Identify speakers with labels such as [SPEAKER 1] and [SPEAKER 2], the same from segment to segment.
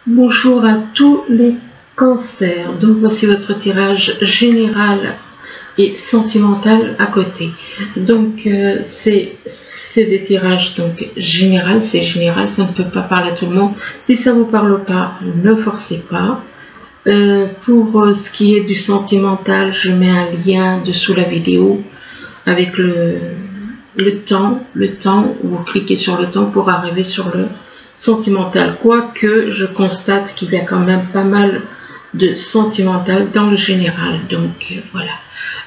[SPEAKER 1] Bonjour à tous les cancers. Donc voici votre tirage général et sentimental à côté. Donc c'est des tirages donc général, c'est général, ça ne peut pas parler à tout le monde. Si ça vous parle pas, ne forcez pas. Pour ce qui est du sentimental, je mets un lien dessous la vidéo avec le temps, vous cliquez sur le temps pour arriver sur le sentimental, quoique je constate qu'il y a quand même pas mal de sentimental dans le général. Donc voilà.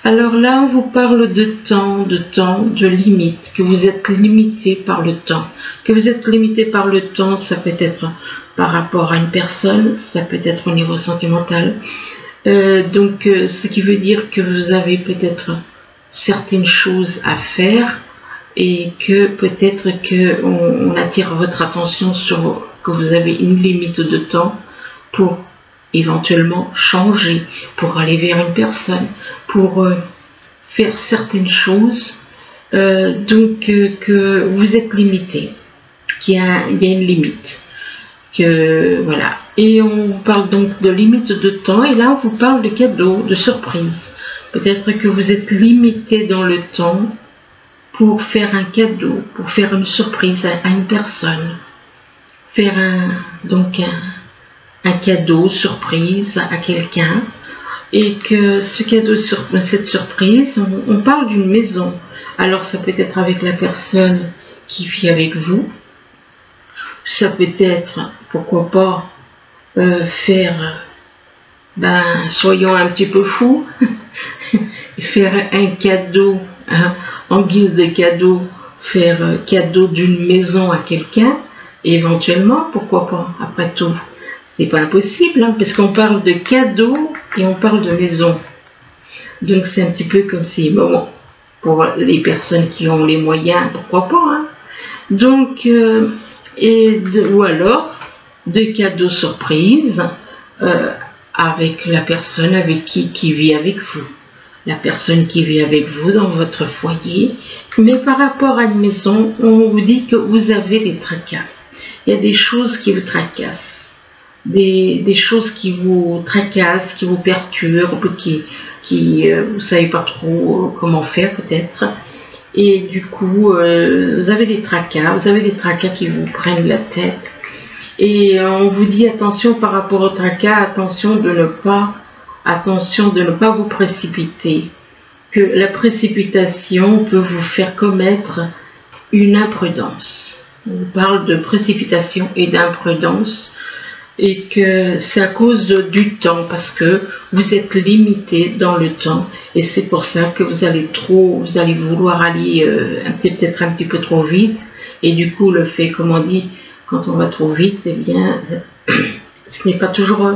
[SPEAKER 1] Alors là, on vous parle de temps, de limite, que vous êtes limité par le temps. Que vous êtes limité par le temps, ça peut être par rapport à une personne, ça peut être au niveau sentimental. Ce qui veut dire que vous avez peut-être certaines choses à faire et que peut-être qu'on attire votre attention sur que vous avez une limite de temps pour éventuellement changer, pour aller vers une personne, pour faire certaines choses, que vous êtes limité, qu'il y a une limite, que voilà. Et on parle donc de limite de temps, et là on vous parle de cadeaux, de surprises. Peut-être que vous êtes limité dans le temps pour faire un cadeau, pour faire une surprise à une personne, faire un cadeau surprise à quelqu'un, et que ce cadeau, cette surprise, on parle d'une maison. Alors ça peut être avec la personne qui vit avec vous, ça peut être, pourquoi pas, soyons un petit peu fous, faire un cadeau, en guise de cadeau, faire cadeau d'une maison à quelqu'un, éventuellement, pourquoi pas, après tout. C'est pas impossible, parce qu'on parle de cadeau et on parle de maison. Donc c'est un petit peu comme si, bon, pour les personnes qui ont les moyens, pourquoi pas. Donc, ou alors, de cadeaux surprises avec la personne avec qui vit avec vous. La personne qui vit avec vous dans votre foyer. Mais par rapport à une maison, on vous dit que vous avez des tracas. Il y a des choses qui vous tracassent. Des choses qui vous tracassent, qui vous perturbent, qui vous savez pas trop comment faire peut-être. Et du coup, vous avez des tracas qui vous prennent la tête. Et on vous dit attention par rapport au tracas, attention de ne pas vous précipiter. Que la précipitation peut vous faire commettre une imprudence. On vous parle de précipitation et d'imprudence. Et que c'est à cause du temps, parce que vous êtes limité dans le temps, et c'est pour ça que vous allez vouloir aller peut-être un petit peu trop vite, et du coup le fait, comme on dit, quand on va trop vite, eh bien ce n'est pas toujours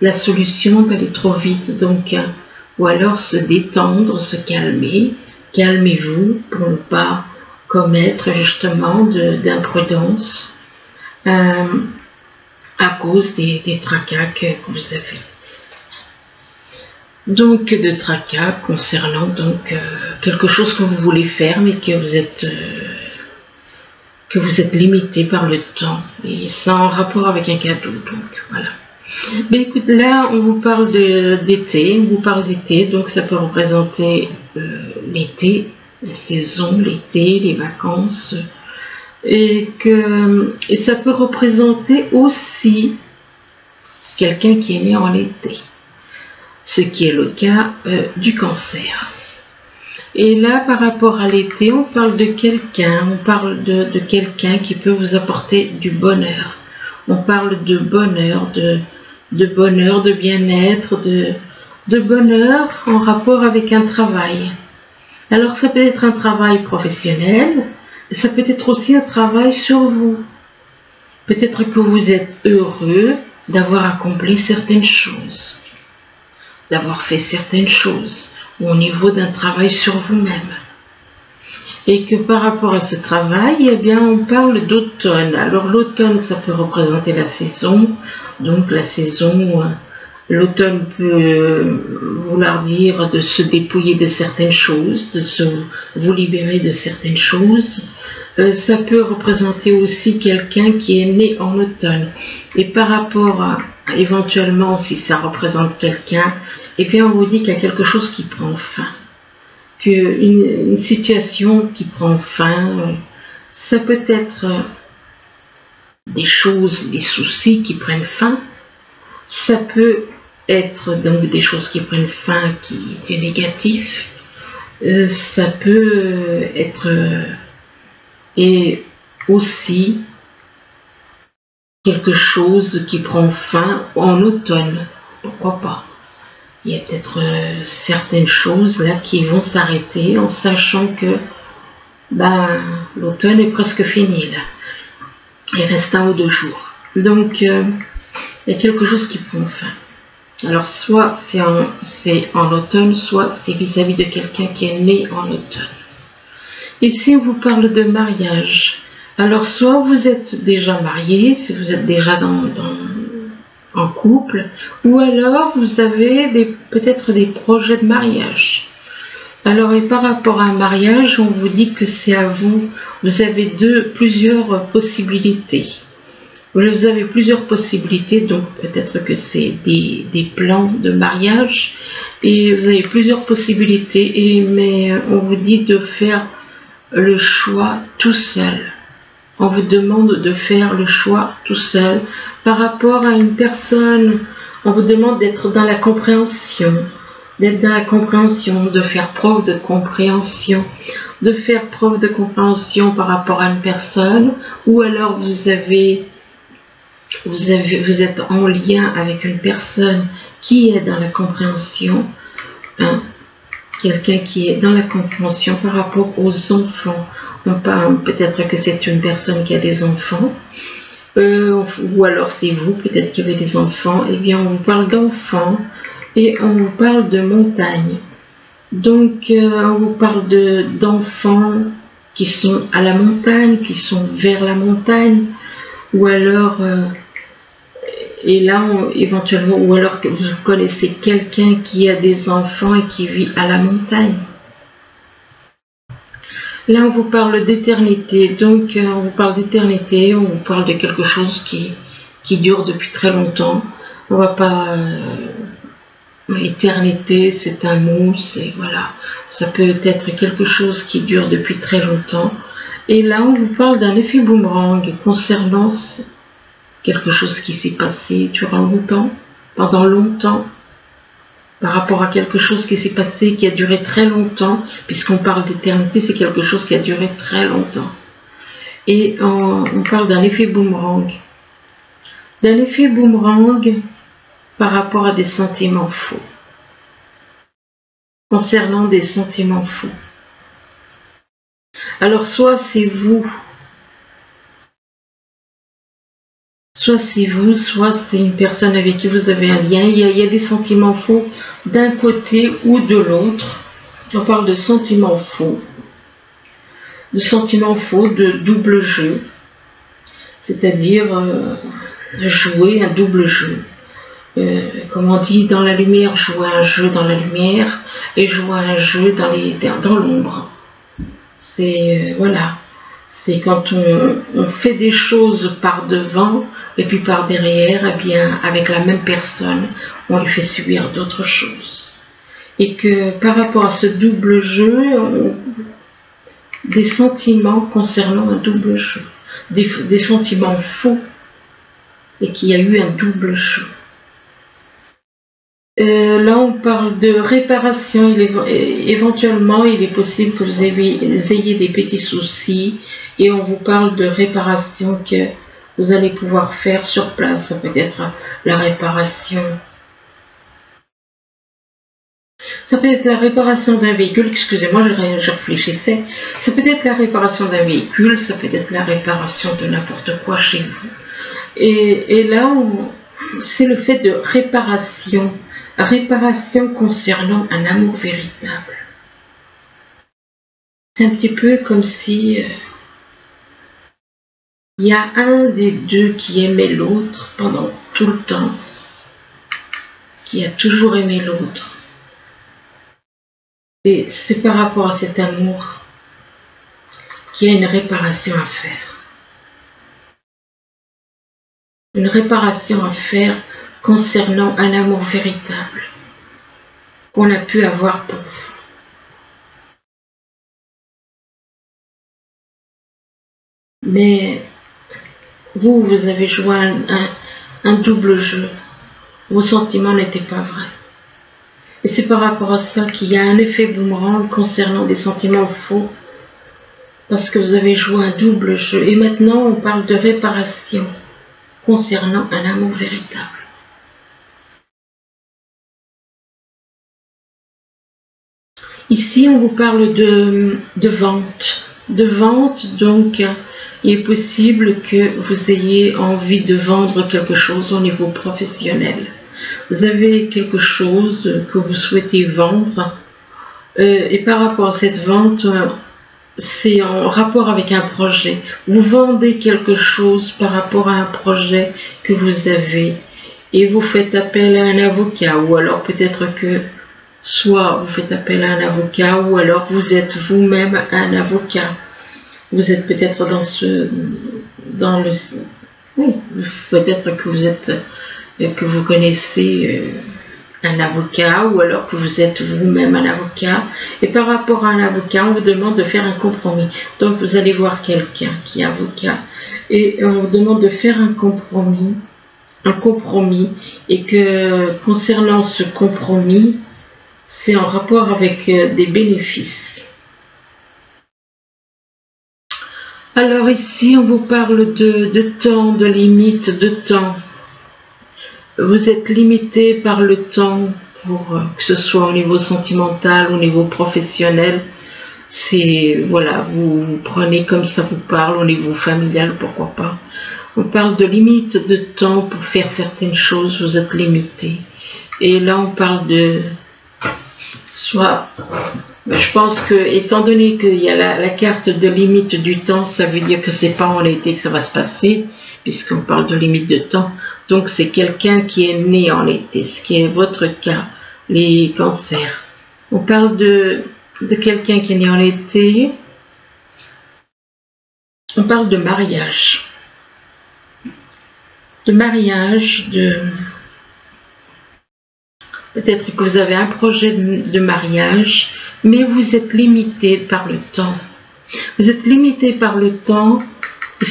[SPEAKER 1] la solution d'aller trop vite. Donc ou alors se détendre, se calmer, calmez-vous pour ne pas commettre justement d'imprudence à cause des tracas que vous avez. Donc de tracas concernant quelque chose que vous voulez faire, mais que vous êtes limité par le temps, et c'est en rapport avec un cadeau. Donc voilà. Mais écoute, là on vous parle d'été, donc ça peut représenter l'été, la saison, l'été, les vacances. Et ça peut représenter aussi quelqu'un qui est né en été, ce qui est le cas du cancer. Et là, par rapport à l'été, on parle de quelqu'un qui peut vous apporter du bonheur. On parle de bonheur, de bien-être, de bonheur en rapport avec un travail. Alors ça peut être un travail professionnel, ça peut être aussi un travail sur vous. Peut-être que vous êtes heureux d'avoir accompli certaines choses, d'avoir fait certaines choses, ou au niveau d'un travail sur vous-même. Et que par rapport à ce travail, eh bien, on parle d'automne. Alors l'automne, ça peut représenter la saison, donc la saison L'automne peut vouloir dire de se dépouiller de certaines choses, vous libérer de certaines choses. Ça peut représenter aussi quelqu'un qui est né en automne. Et par rapport à, éventuellement, si ça représente quelqu'un, et bien on vous dit qu'il y a quelque chose qui prend fin. Une situation qui prend fin, ça peut être des choses, des soucis qui prennent fin. Ça peut être donc des choses qui prennent fin, qui étaient négatifs. Ça peut être et aussi quelque chose qui prend fin en automne. Pourquoi pas? Il y a peut-être certaines choses là qui vont s'arrêter en sachant que l'automne est presque fini là. Il reste 1 ou 2 jours. Donc il y a quelque chose qui prend fin. Alors soit c'est en automne, soit c'est vis-à-vis de quelqu'un qui est né en automne. Ici on vous parle de mariage. Alors soit vous êtes déjà marié, si vous êtes déjà en couple, ou alors vous avez peut-être des projets de mariage. Alors et par rapport à un mariage, on vous dit que c'est à vous. Vous avez plusieurs possibilités. Vous avez plusieurs possibilités, donc peut-être que c'est des plans de mariage et vous avez plusieurs possibilités, mais on vous dit de faire le choix tout seul. On vous demande de faire le choix tout seul. Par rapport à une personne, on vous demande d'être dans la compréhension, de faire preuve de compréhension, par rapport à une personne, ou alors vous êtes en lien avec une personne qui est dans la compréhension, quelqu'un qui est dans la compréhension par rapport aux enfants. Peut-être que c'est une personne qui a des enfants, ou alors c'est vous, peut-être qui avez des enfants. Eh bien, on vous parle d'enfants et on vous parle de montagne. Donc, on vous parle d'enfants qui sont à la montagne, qui sont vers la montagne, ou alors, et là, éventuellement, ou alors que vous connaissez quelqu'un qui a des enfants et qui vit à la montagne. Là, on vous parle d'éternité. Donc, on vous parle d'éternité, on vous parle de quelque chose qui dure depuis très longtemps. On va pas... L'éternité, c'est un mot, voilà. Ça peut être quelque chose qui dure depuis très longtemps. Et là, on vous parle d'un effet boomerang concernant quelque chose qui s'est passé pendant longtemps, par rapport à quelque chose qui s'est passé, qui a duré très longtemps, puisqu'on parle d'éternité, c'est quelque chose qui a duré très longtemps. Et on parle d'un effet boomerang. D'un effet boomerang par rapport à des sentiments faux. Concernant des sentiments faux. Alors, soit c'est vous, soit c'est une personne avec qui vous avez un lien. Il y a des sentiments faux d'un côté ou de l'autre. On parle de sentiments faux. De double jeu. C'est-à-dire jouer un double jeu. Comme on dit, dans la lumière, jouer un jeu dans la lumière et jouer un jeu dans l'ombre. Voilà. C'est quand on fait des choses par devant et puis par derrière, et bien avec la même personne, on lui fait subir d'autres choses. Et que par rapport à ce double jeu, des sentiments concernant un double jeu, des sentiments faux, et qu'il y a eu un double jeu. Là, on parle de réparation. Éventuellement, il est possible que vous ayez des petits soucis et on vous parle de réparation que vous allez pouvoir faire sur place. Ça peut être la réparation. Ça peut être la réparation d'un véhicule. Excusez-moi, je réfléchissais. Ça peut être la réparation d'un véhicule. Ça peut être la réparation de n'importe quoi chez vous. Et là, c'est le fait de réparation. Réparation concernant un amour véritable. C'est un petit peu comme si il y a un des deux qui aimait l'autre pendant tout le temps. qui a toujours aimé l'autre. Et c'est par rapport à cet amour qu'il y a une réparation à faire. Une réparation à faire concernant un amour véritable qu'on a pu avoir pour vous. Mais vous avez joué un double jeu. Vos sentiments n'étaient pas vrais. Et c'est par rapport à ça qu'il y a un effet boomerang concernant des sentiments faux. Parce que vous avez joué un double jeu. Et maintenant, on parle de réparation concernant un amour véritable. Ici, on vous parle de vente. De vente, donc, il est possible que vous ayez envie de vendre quelque chose au niveau professionnel. Vous avez quelque chose que vous souhaitez vendre et par rapport à cette vente, c'est en rapport avec un projet. Vous vendez quelque chose par rapport à un projet que vous avez et vous faites appel à un avocat ou alors peut-être que soit vous faites appel à un avocat ou alors vous êtes vous-même un avocat. Vous êtes peut-être oui, peut-être que vous connaissez un avocat ou alors que vous êtes vous-même un avocat. Et par rapport à un avocat, on vous demande de faire un compromis. Donc vous allez voir quelqu'un qui est avocat et on vous demande de faire un compromis et que concernant ce compromis, c'est en rapport avec des bénéfices. Alors ici, on vous parle de temps, de limite de temps. Vous êtes limité par le temps, que ce soit au niveau sentimental, au niveau professionnel. C'est, voilà, vous prenez comme ça vous parle, au niveau familial, pourquoi pas. On parle de limite de temps pour faire certaines choses, vous êtes limité. Et là, on parle de soit... Je pense que, étant donné qu'il y a la carte de limite du temps, ça veut dire que c'est pas en été que ça va se passer, puisqu'on parle de limite de temps. Donc c'est quelqu'un qui est né en été, ce qui est votre cas, les cancers. On parle de quelqu'un qui est né en été. On parle de mariage. Peut-être que vous avez un projet de mariage, mais vous êtes limité par le temps. Vous êtes limité par le temps. Et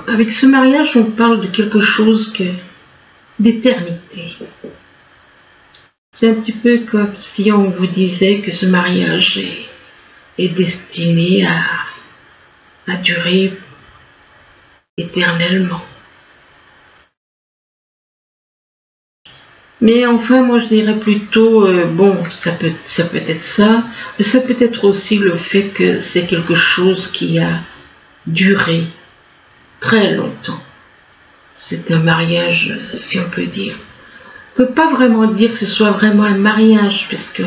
[SPEAKER 1] avec ce mariage, on parle de quelque chose d'éternité. C'est un petit peu comme si on vous disait que ce mariage est destiné à durer éternellement. Mais enfin, moi je dirais plutôt, bon, ça peut être ça, mais ça peut être aussi le fait que c'est quelque chose qui a duré très longtemps. C'est un mariage, si on peut dire. On ne peut pas vraiment dire que ce soit vraiment un mariage, puisque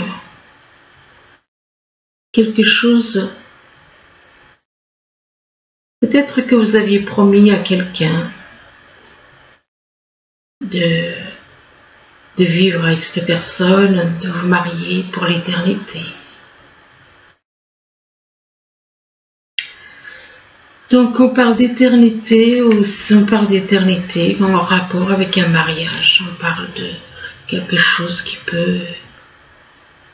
[SPEAKER 1] quelque chose, peut-être que vous aviez promis à quelqu'un de vivre avec cette personne, de vous marier pour l'éternité. Donc on parle d'éternité, ou on parle d'éternité en rapport avec un mariage, on parle de quelque chose qui peut...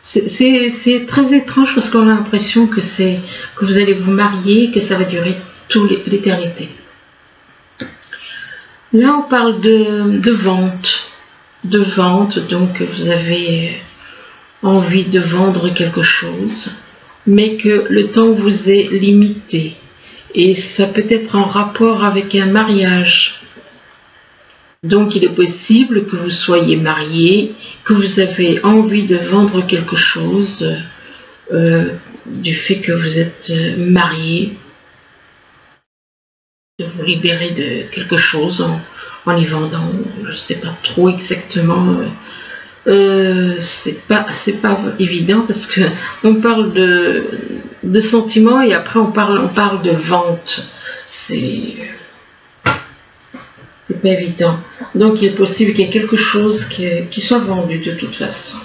[SPEAKER 1] C'est très étrange parce qu'on a l'impression que vous allez vous marier, que ça va durer toute l'éternité. Là on parle de vente. Donc vous avez envie de vendre quelque chose, mais que le temps vous est limité. Et ça peut être en rapport avec un mariage. Donc il est possible que vous soyez marié, que vous avez envie de vendre quelque chose du fait que vous êtes marié, de vous libérer de quelque chose en y vendant, je ne sais pas trop exactement, c'est pas évident parce que on parle de sentiments et après on parle de vente. C'est C'est pas évident. Donc il est possible qu'il y ait quelque chose qui soit vendu de toute façon.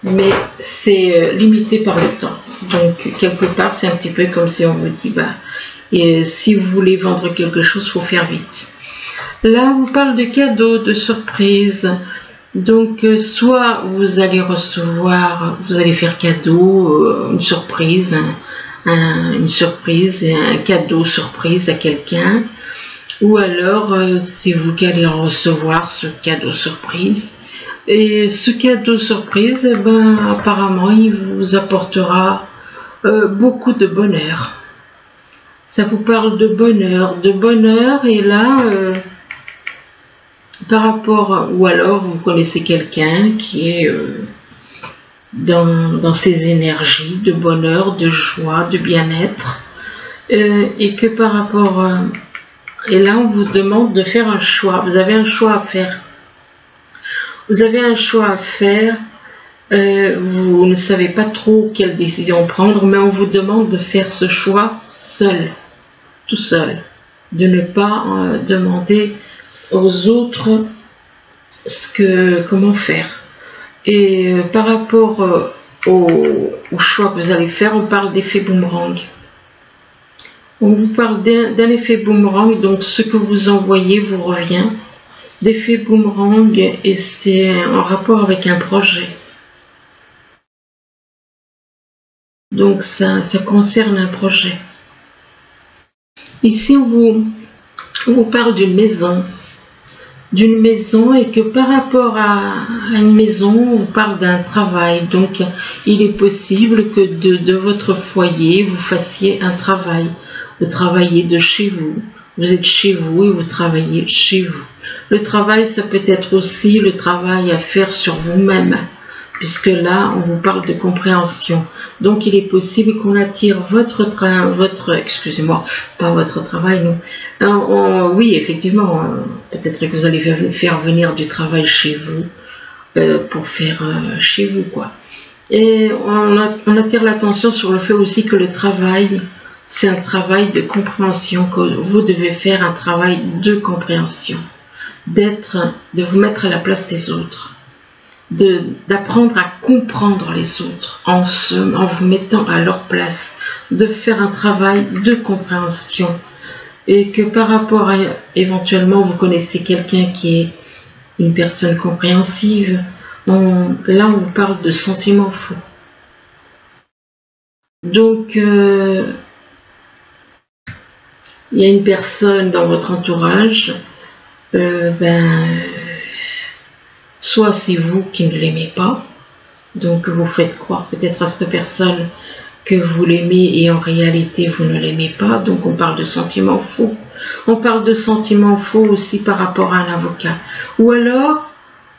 [SPEAKER 1] Mais c'est limité par le temps. Donc quelque part c'est un petit peu comme si on vous dit et si vous voulez vendre quelque chose, il faut faire vite. Là on vous parle de cadeaux, de surprises. Donc soit vous allez recevoir, vous allez faire cadeau, une surprise, une surprise et un cadeau surprise à quelqu'un. Ou alors c'est vous qui allez recevoir ce cadeau surprise. Et ce cadeau surprise, apparemment, il vous apportera beaucoup de bonheur. Ça vous parle de bonheur, et là, par rapport, ou alors vous connaissez quelqu'un qui est dans ses énergies de bonheur, de joie, de bien-être, et que par rapport, et là on vous demande de faire un choix. Vous avez un choix à faire. Vous avez un choix à faire, vous ne savez pas trop quelle décision prendre, mais on vous demande de faire ce choix seul, tout seul, de ne pas demander aux autres comment faire. Et par rapport au choix que vous allez faire, on parle d'effet boomerang. On vous parle d'un effet boomerang, donc ce que vous envoyez vous revient. D'effet boomerang, et c'est en rapport avec un projet. Donc ça concerne un projet. Ici on vous parle d'une maison, et que par rapport à une maison, on parle d'un travail. Donc il est possible que de votre foyer vous fassiez un travail. Vous travaillez de chez vous. Vous êtes chez vous et vous travaillez chez vous. Le travail, ça peut être aussi le travail à faire sur vous-même, puisque là, on vous parle de compréhension. Donc, il est possible qu'on attire excusez-moi, pas votre travail, non. Oui, effectivement, peut-être que vous allez faire venir du travail chez vous, pour faire chez vous, quoi. Et on attire l'attention sur le fait aussi que le travail, c'est un travail de compréhension, que vous devez faire un travail de compréhension, de vous mettre à la place des autres, d'apprendre à comprendre les autres en vous mettant à leur place, de faire un travail de compréhension. Et que par rapport à, éventuellement, vous connaissez quelqu'un qui est une personne compréhensive, là on vous parle de sentiments faux. Donc il y a une personne dans votre entourage, soit c'est vous qui ne l'aimez pas, donc vous faites croire peut-être à cette personne que vous l'aimez et en réalité vous ne l'aimez pas, donc on parle de sentiments faux. On parle de sentiments faux aussi par rapport à un avocat. Ou alors,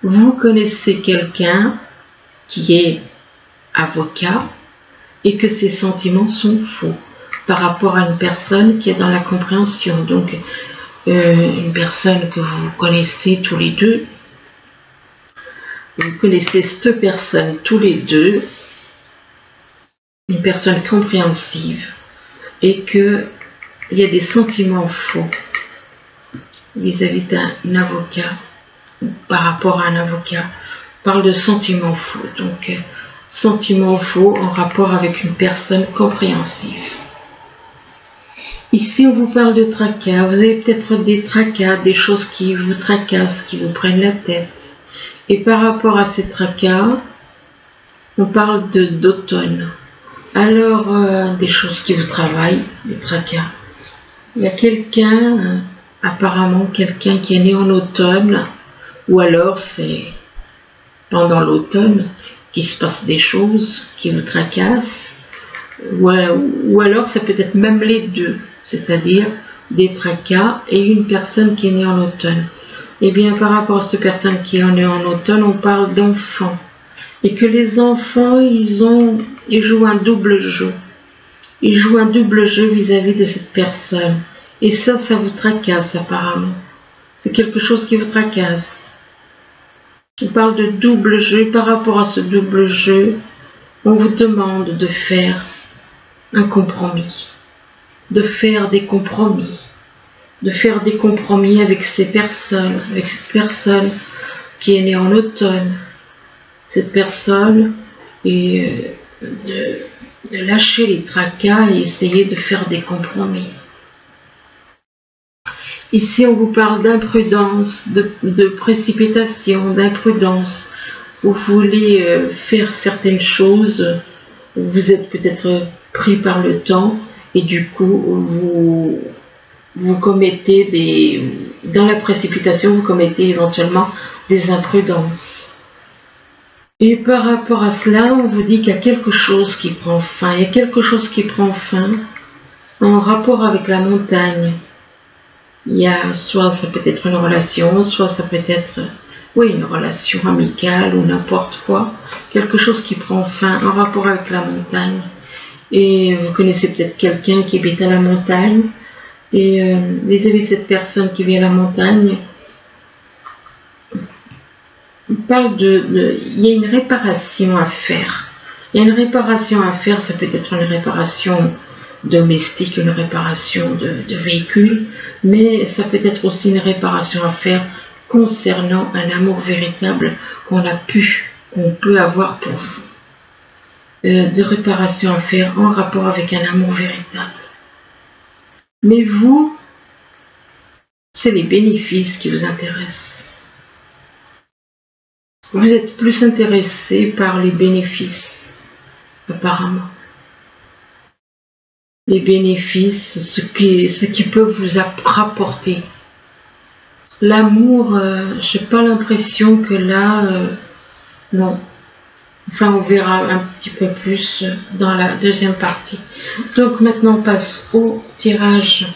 [SPEAKER 1] vous connaissez quelqu'un qui est avocat et que ses sentiments sont faux par rapport à une personne qui est dans la compréhension. Donc, une personne que vous connaissez tous les deux, vous connaissez cette personne tous les deux, une personne compréhensive, et que il y a des sentiments faux vis-à-vis d'un avocat, par rapport à un avocat. On parle de sentiments faux, donc sentiments faux en rapport avec une personne compréhensive. Ici, on vous parle de tracas. Vous avez peut-être des tracas, des choses qui vous tracassent, qui vous prennent la tête. Et par rapport à ces tracas, on parle d'automne. Alors, des choses qui vous travaillent, des tracas. Il y a quelqu'un, apparemment quelqu'un qui est né en automne, ou alors c'est pendant l'automne qu'il se passe des choses qui vous tracassent, ou alors ça peut être même les deux, c'est-à-dire des tracas et une personne qui est née en automne. Et bien par rapport à cette personne qui est née en automne, on parle d'enfants. Et que les enfants, ils jouent un double jeu. Ils jouent un double jeu vis-à-vis de cette personne. Et ça vous tracasse apparemment. C'est quelque chose qui vous tracasse. On parle de double jeu. Par rapport à ce double jeu, on vous demande de faire un compromis. De faire des compromis. de faire des compromis avec cette personne qui est née en automne, cette personne, et de lâcher les tracas et essayer de faire des compromis. Ici, on vous parle d'imprudence, de précipitation, d'imprudence. Vous voulez faire certaines choses, vous êtes peut-être pris par le temps et du coup, vous commettez dans la précipitation, vous commettez éventuellement des imprudences. Et par rapport à cela, on vous dit qu'il y a quelque chose qui prend fin. Il y a quelque chose qui prend fin en rapport avec la montagne. Il y a soit ça peut être une relation, soit ça peut être une relation amicale ou n'importe quoi. Quelque chose qui prend fin en rapport avec la montagne. Et vous connaissez peut-être quelqu'un qui habite à la montagne. Et vis-à-vis de cette personne qui vit à la montagne, on parle il y a une réparation à faire. Il y a une réparation à faire, ça peut être une réparation domestique, une réparation de véhicule, mais ça peut être aussi une réparation à faire concernant un amour véritable qu'on peut avoir pour vous. De réparation à faire en rapport avec un amour véritable. Mais vous, c'est les bénéfices qui vous intéressent. Vous êtes plus intéressé par les bénéfices, apparemment. Les bénéfices, ce qui peut vous rapporter. L'amour, j'ai pas l'impression que là, non. Enfin, on verra un petit peu plus dans la deuxième partie. Donc maintenant, on passe au tirage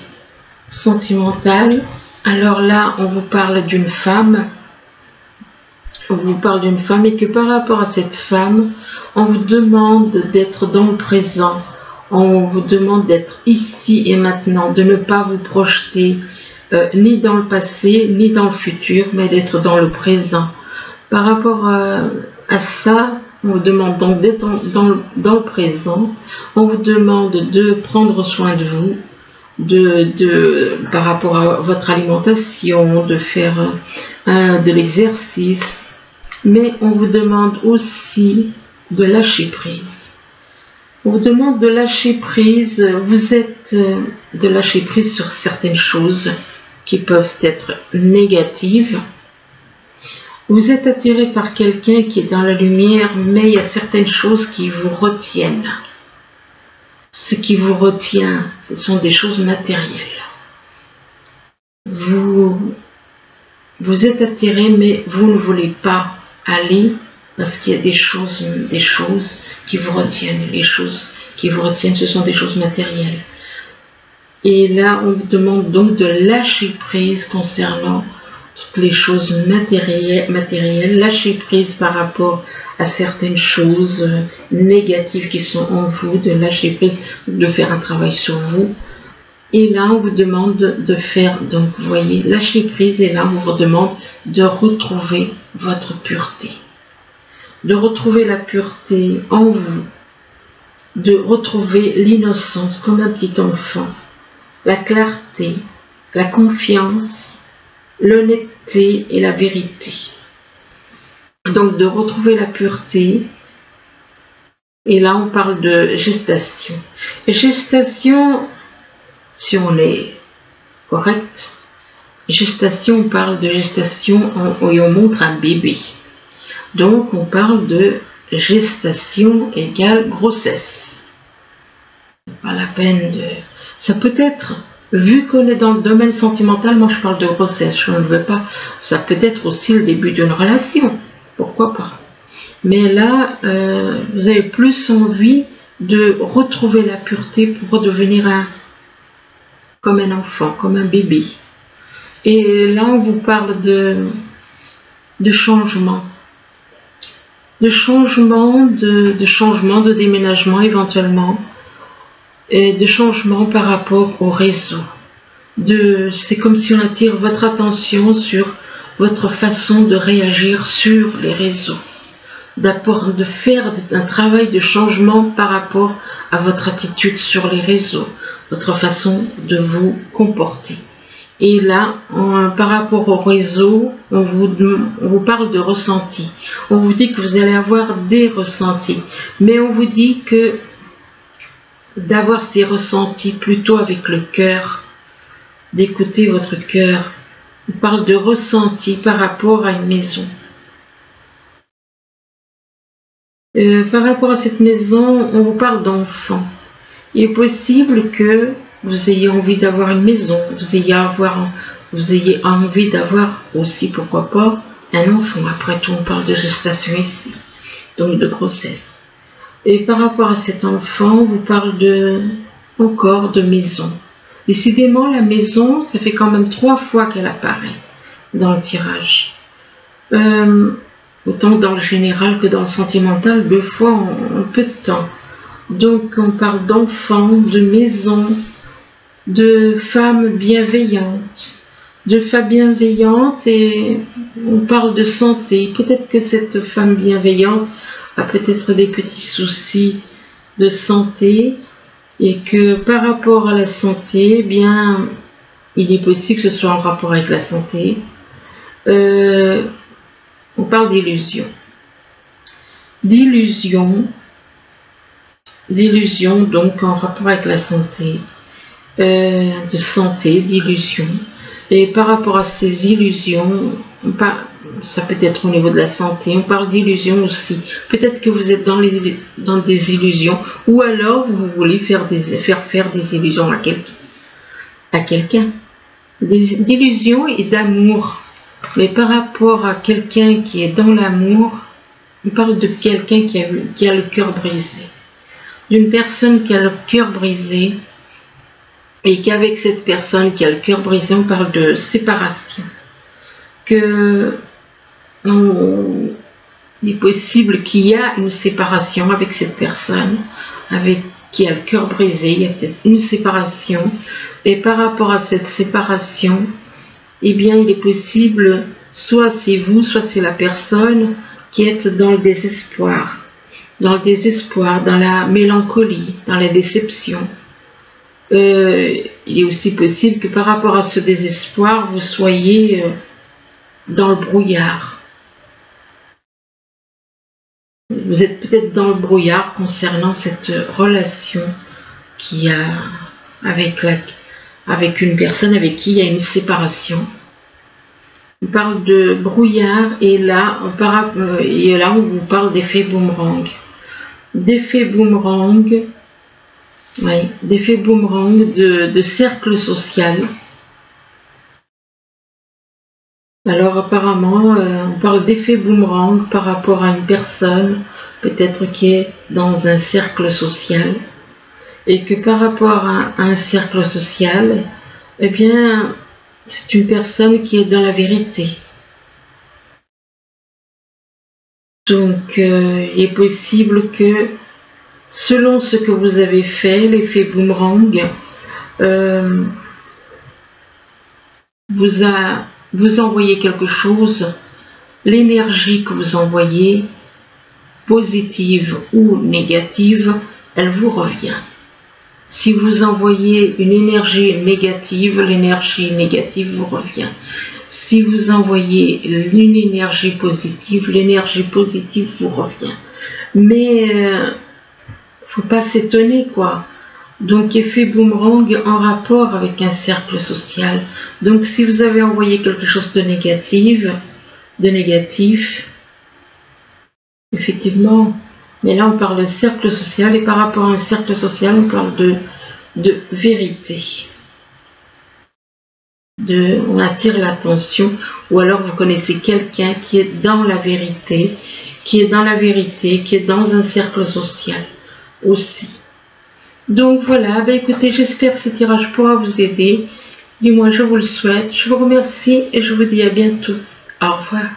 [SPEAKER 1] sentimental. Alors là, on vous parle d'une femme. On vous parle d'une femme et que par rapport à cette femme, on vous demande d'être dans le présent. On vous demande d'être ici et maintenant, de ne pas vous projeter ni dans le passé, ni dans le futur, mais d'être dans le présent. Par rapport à ça, on vous demande donc d'être dans le présent. On vous demande de prendre soin de vous, par rapport à votre alimentation, de faire de l'exercice. Mais on vous demande aussi de lâcher prise. On vous demande de lâcher prise. Vous êtes de lâcher prise sur certaines choses qui peuvent être négatives. Vous êtes attiré par quelqu'un qui est dans la lumière, mais il y a certaines choses qui vous retiennent. Ce qui vous retient, ce sont des choses matérielles. Vous êtes attiré, mais vous ne voulez pas aller parce qu'il y a des choses qui vous retiennent. Les choses qui vous retiennent, ce sont des choses matérielles. Et là, on vous demande donc de lâcher prise concernant toutes les choses matérielles, lâcher prise par rapport à certaines choses négatives qui sont en vous, de lâcher prise, de faire un travail sur vous. Et là, on vous demande de faire, donc vous voyez, lâcher prise, et là, on vous demande de retrouver votre pureté. De retrouver la pureté en vous, de retrouver l'innocence comme un petit enfant, la clarté, la confiance, l'honnêteté et la vérité. Donc de retrouver la pureté. Et là on parle de gestation. Gestation, si on est correct, gestation, on parle de gestation et on montre un bébé. Donc on parle de gestation égale grossesse. C'est pas la peine de... Ça peut être... Vu qu'on est dans le domaine sentimental, moi je parle de grossesse, je ne veux pas. Ça peut être aussi le début d'une relation, pourquoi pas. Mais là, vous avez plus envie de retrouver la pureté pour redevenir comme un enfant, comme un bébé. Et là, on vous parle de changement. De changement, de déménagement éventuellement. Et de changement par rapport au réseau. C'est comme si on attire votre attention sur votre façon de réagir sur les réseaux. De faire un travail de changement par rapport à votre attitude sur les réseaux, votre façon de vous comporter. Et là, par rapport au réseau, on vous parle de ressenti. On vous dit que vous allez avoir des ressentis. Mais on vous dit que d'avoir ces ressentis plutôt avec le cœur, d'écouter votre cœur. On parle de ressenti par rapport à une maison. Par rapport à cette maison, on vous parle d'enfant. Il est possible que vous ayez envie d'avoir une maison, vous ayez envie d'avoir aussi, pourquoi pas, un enfant. Après tout, on parle de gestation ici, donc de grossesse. Et par rapport à cet enfant, on vous parle encore de maison. Décidément, la maison, ça fait quand même 3 fois qu'elle apparaît dans le tirage. Autant dans le général que dans le sentimental, 2 fois en peu de temps. Donc on parle d'enfants, de maison, de femmes bienveillantes. Et on parle de santé. Peut-être que cette femme bienveillante a peut-être des petits soucis de santé et que par rapport à la santé, eh bien, il est possible que ce soit en rapport avec la santé. On parle d'illusion. D'illusion, donc en rapport avec la santé, d'illusion. Et par rapport à ces illusions, ça peut être au niveau de la santé, on parle d'illusion aussi. Peut-être que vous êtes dans des illusions, ou alors vous voulez faire faire des illusions à quelqu'un. D'illusion et d'amour. Mais par rapport à quelqu'un qui est dans l'amour, on parle de quelqu'un qui a le cœur brisé. D'une personne qui a le cœur brisé, et qu'avec cette personne qui a le cœur brisé, on parle de séparation. Il est possible qu'il y a une séparation avec cette personne, qui a le cœur brisé, il y a peut-être une séparation. Et par rapport à cette séparation, eh bien, il est possible, soit c'est vous, soit c'est la personne qui est dans le désespoir, dans la mélancolie, dans la déception. Il est aussi possible que par rapport à ce désespoir, vous soyez dans le brouillard. Vous êtes peut-être dans le brouillard concernant cette relation qu'il y a avec une personne avec qui il y a une séparation. On parle de brouillard et là on vous parle d'effet boomerang. D'effet boomerang, de cercle social. Alors apparemment, on parle d'effet boomerang par rapport à une personne, peut-être qui est dans un cercle social, et que par rapport à un cercle social, eh bien, c'est une personne qui est dans la vérité. Donc, il est possible que, selon ce que vous avez fait, l'effet boomerang vous envoyez quelque chose, l'énergie que vous envoyez, positive ou négative, elle vous revient. Si vous envoyez une énergie négative, l'énergie négative vous revient. Si vous envoyez une énergie positive, l'énergie positive vous revient. Mais faut pas s'étonner, quoi. Donc effet boomerang en rapport avec un cercle social. Donc si vous avez envoyé quelque chose de négatif, effectivement, mais là on parle de cercle social, et par rapport à un cercle social, on parle de vérité. On attire l'attention, ou alors vous connaissez quelqu'un qui est dans la vérité, qui est dans un cercle social aussi. Donc voilà, écoutez, j'espère que ce tirage pourra vous aider. Du moins, je vous le souhaite. Je vous remercie et je vous dis à bientôt. Au revoir.